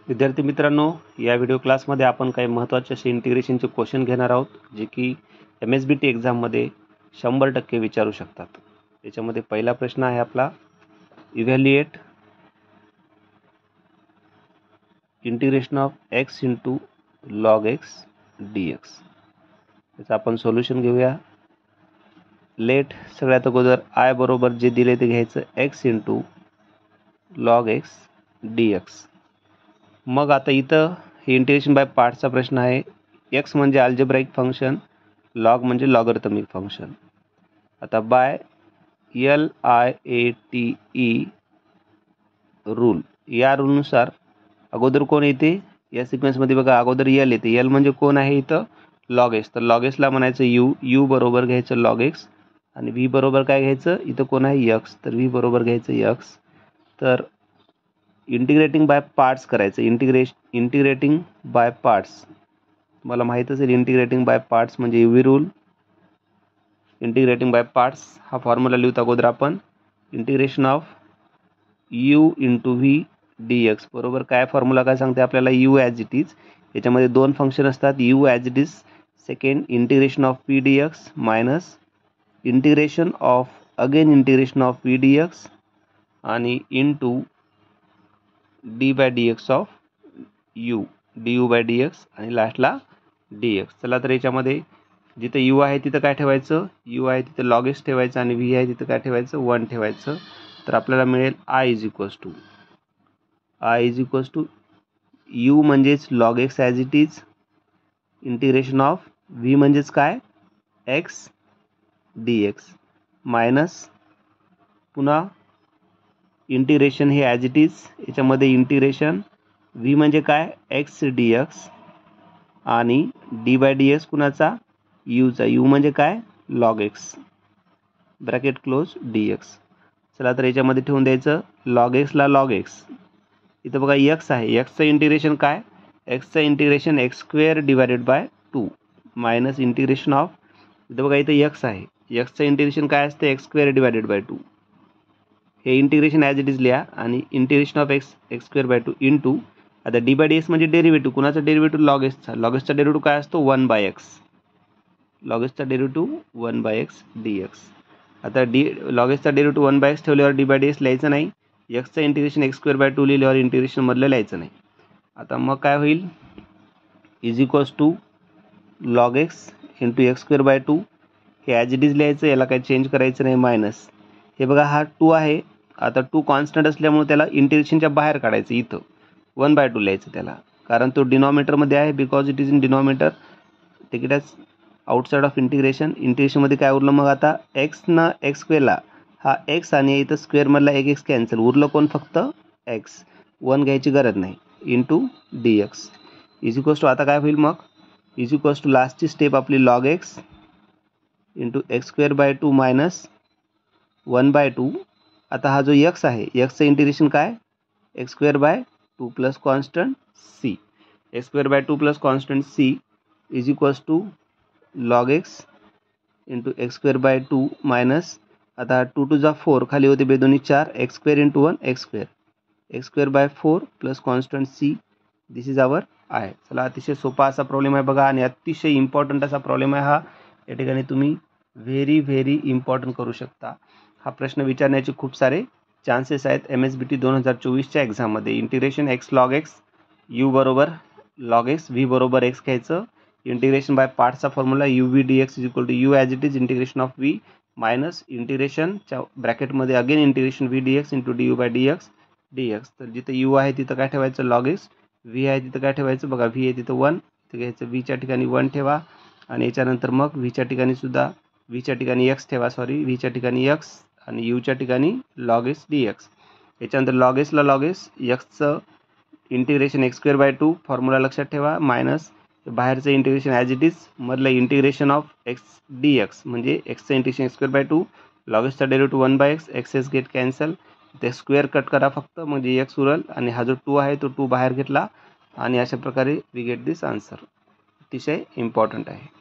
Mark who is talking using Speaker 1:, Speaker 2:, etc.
Speaker 1: विद्यार्थी मित्रांनो, या व्हिडिओ क्लासमध्ये आपण काही महत्त्वाचे असे इंटिग्रेशनचे क्वेश्चन घेणार आहोत, जे की MSBT एक्झाममध्ये 100% विचारू शकतात. त्याच्यामध्ये पहिला प्रश्न आहे आपला, evaluate integration of x into log x dx. त्याचं आपण सोल्युशन घेऊया. लेट सगळ्यात अगोदर आय बरोबर जे दिले ते घ्यायचं x into log x dx. मग आता इथं हे इंटिग्रेशन बाय पार्ट्सचा प्रश्न आहे. x म्हणजे अल्जेब्राइक फंक्शन, लॉग म्हणजे लॉगरिथमिक फंक्शन. आता बाय LIATE रूल, या रूलनुसार अगोदर कोण येते या सिक्वेन्समध्ये बघा, अगोदर L येते. L म्हणजे कोण आहे इथं, लॉग एक्स. तर लॉग एक्सला म्हणायचं u बरोबर घ्यायचं लॉग एक्स, आणि v बरोबर काय घ्यायचं, इथं कोण आहे x, तर v बरोबर घ्यायचं x. तर इंटिग्रेटिंग बाय पार्ट्स करायचं. इंटिग्रेटिंग बाय पार्ट्स मला माहीत असेल, इंटिग्रेटिंग बाय पार्ट्स म्हणजे UV rule. Integrating by parts हा फॉर्म्युला लिहूत अगोदर आपण, integration of u into V dx बरोबर काय फॉर्म्युला काय सांगते आपल्याला, u ॲज इट इज. याच्यामध्ये दोन फंक्शन असतात, u as it is second integration of p dx minus integration of again integration of v dx आणि into d by dx of u, du by dx आणि लास्टला dx. चला तर याच्यामध्ये जिथे u आहे तिथं काय ठेवायचं, u आहे तिथं लॉग एक्स ठेवायचं आणि v आहे तिथं काय ठेवायचं, 1 ठेवायचं. तर आपल्याला मिळेल i is equals to u म्हणजेच log x as it is, integration of v म्हणजेच काय, x dx मायनस पुन्हा इंटिग्रेशन हे ॲज इट इज, याच्यामध्ये इंटिग्रेशन v म्हणजे काय, x dx आणि d बाय dx कुणाचा, u चा, u म्हणजे काय, log x bracket close dx. चला तर याच्यामध्ये ठेवून द्यायचं लॉग एक्सला लॉग एक्स. इथं बघा x आहे, x चं इंटिग्रेशन काय, x चं integration x square divided by 2 minus integration of, इथं बघा इथं x आहे, x चं इंटिग्रेशन काय असते, एक्स स्क्वेअर डिवायडेड बाय 2. हे इंटिग्रेशन ॲज इट इज लिहा आणि integration of x square by 2 into, आता डी बाय dx म्हणजे डेरिव्हेटिव्ह, कुणाचा डेरिव्हेटिव्ह, लॉग एक्सचा. लॉग एक्सचा डेरिव्हेटिव्ह काय असतो, 1 बाय एक्स. लॉग एक्सचा डेरिव्हेटिव्ह 1 बाय एक्स dx. आता लॉग एक्सचा डेरिव्हेटिव्ह 1 बाय एक्स ठेवल्यावर डी बाय dx लिहायचं नाही, एक्सचं इंटिग्रेशन एक्स स्क्वेअर बाय 2 लिहिल्यावर इंटिग्रेशन मधलं लिहायचं नाही. आता मग काय होईल, is equals to log x into x square by 2, हे ॲज इट इज लिहायचं, याला काही चेंज करायचं नाही, मायनस हे बघा हा 2 आहे. आता 2 कॉन्स्टंट असल्यामुळे त्याला इंटिग्रेशनच्या बाहेर काढायचं, इथं 1 बाय 2 लिहायचं त्याला, कारण तो डिनॉमिनेटरमध्ये आहे, because it is in denominator. Take it outside of integration. इंटिग्रेशनमध्ये काय उरलं मग आता, एक्स ना एक्स स्क्वेअरला हा एक्स आणि इथं स्क्वेअरमधला एक एक्स कॅन्सल, उरलं कोण, फक्त एक्स, 1 घ्यायची गरज नाही, into dx is equals to, आता काय होईल मग, इज इक्वल्स टू लास्टची स्टेप आपली log x into x square by 2 minus 1 by 2. आता हा जो x आहे, एक्सचं इंटिग्रेशन काय, x square by 2 plus constant c, x square by 2 plus constant c is equals to log x into x square by 2 minus, आता 2 टू जा 4, खाली होते बेदोनी 4, x square into 1 x square by 4 plus constant C, this is our आहे. चला, अतिशय सोपा असा प्रॉब्लेम आहे बघा, आणि अतिशय इम्पॉर्टंट असा प्रॉब्लेम आहे हा. या ठिकाणी तुम्ही व्हेरी इम्पॉर्टंट करू शकता. हा प्रश्न विचारण्याचे खूप सारे चान्सेस आहेत MSBT 2024च्या एक्झाममध्ये. Integration x log x, u बरोबर लॉग एक्स, v बरोबर एक्स घ्यायचं. इंटिग्रेशन बाय पार्ट्सचा formula UV dx is equal to u as it is integration of v minus इंटिग्रेशनच्या ब्रॅकेटमध्ये again integration v dx into du by dx. तर जिथं u आहे तिथं काय ठेवायचं, लॉग एक्स, v आहे तिथं काय ठेवायचं, बघा v आहे तिथं 1, तिथं घ्यायचं v च्या ठिकाणी 1 ठेवा, आणि याच्यानंतर मग v च्या ठिकाणी सुद्धा, v च्या ठिकाणी x ठेवा, v च्या ठिकाणी x आणि u च्या ठिकाणी लॉग एक्स dx. याच्यानंतर लॉग एक्सला लॉग एक्स, एक्सचं integration x square by 2 formula लक्षात ठेवा, मायनस बाहेरचं इंटिग्रेशन ॲज इट इज, मधलं इंटिग्रेशन ऑफ एक्स dx म्हणजे एक्सचं integration x square by 2, log एक्सचा derivative 1 by x, x's get cancel, ते स्क्वेअर कट करा फक्त, म्हणजे एक्स उरल, आणि हा जो 2 आहे तो 2 बाहेर घेतला, आणि अशा प्रकारे वी गेट दिस आन्सर. अतिशय इम्पॉर्टंट आहे.